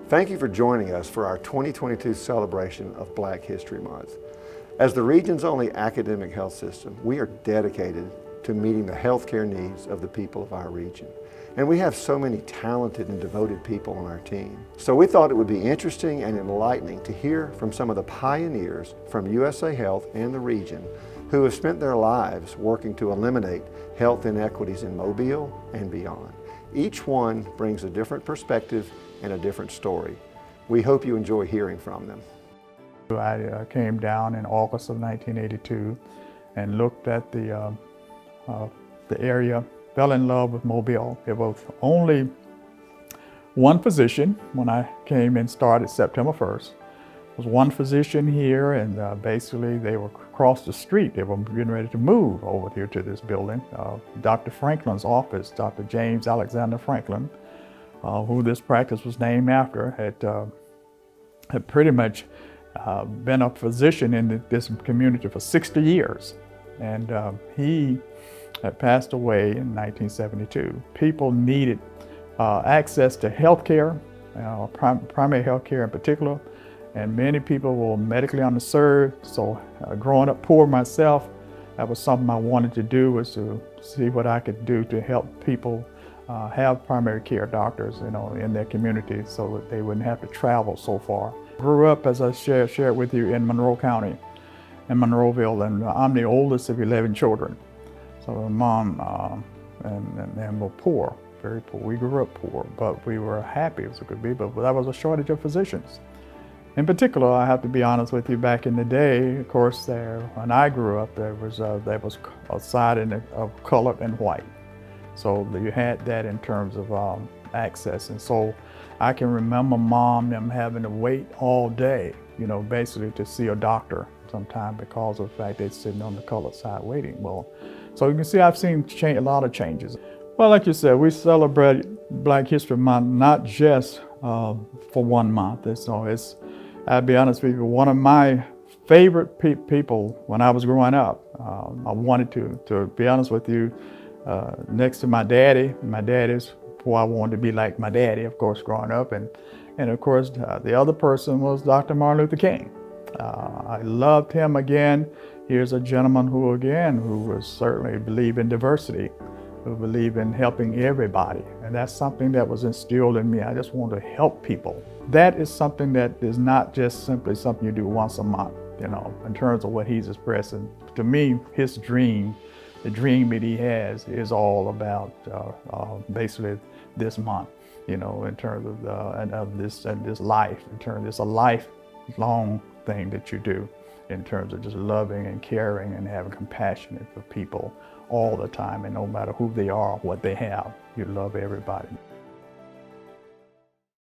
Thank you for joining us for our 2022 celebration of Black History Month. As the region's only academic health system, we are dedicated to meeting the healthcare needs of the people of our region. And we have so many talented and devoted people on our team. So we thought it would be interesting and enlightening to hear from some of the pioneers from USA Health and the region who have spent their lives working to eliminate health inequities in Mobile and beyond. Each one brings a different perspective and a different story. We hope you enjoy hearing from them. I came down in August of 1982 and looked at the area, fell in love with Mobile. There was only one physician when I came and started September 1st. There was one physician here, and basically they were across the street. They were getting ready to move over here to this building. Dr. Franklin's office, Dr. James Alexander Franklin, who this practice was named after, had pretty much been a physician in this community for 60 years. And he had passed away in 1972. People needed access to health care, primary health care in particular, and many people were medically underserved. So growing up poor myself, that was something I wanted to do, was to see what I could do to help people have primary care doctors, in their community so that they wouldn't have to travel so far. Grew up, as I shared with you, in Monroe County, in Monroeville, and I'm the oldest of 11 children. So my mom and were poor, very poor. We grew up poor, but we were happy as it could be, but there was a shortage of physicians. In particular, I have to be honest with you, back in the day, of course, when I grew up, there was a side of colored and white. So you had that in terms of access. And so I can remember them having to wait all day, basically to see a doctor sometime because of the fact they're sitting on the colored side waiting. Well, so you can see I've seen a lot of changes. Well, like you said, we celebrate Black History Month not just for 1 month. I'll be honest with you, one of my favorite people when I was growing up. I wanted to be honest with you, next to my daddy. My daddy's who I wanted to be like my daddy, of course, growing up. And of course, the other person was Dr. Martin Luther King. I loved him again. Here's a gentleman who was certainly believed in diversity, who believed in helping everybody. And that's something that was instilled in me. I just want to help people. That is something that is not just simply something you do once a month, in terms of what he's expressing. To me, his dream, the dream that he has, is all about basically this month, in terms of this life, in terms of it's a lifelong thing that you do, in terms of just loving and caring and having compassion for people all the time, and no matter who they are, what they have, you love everybody.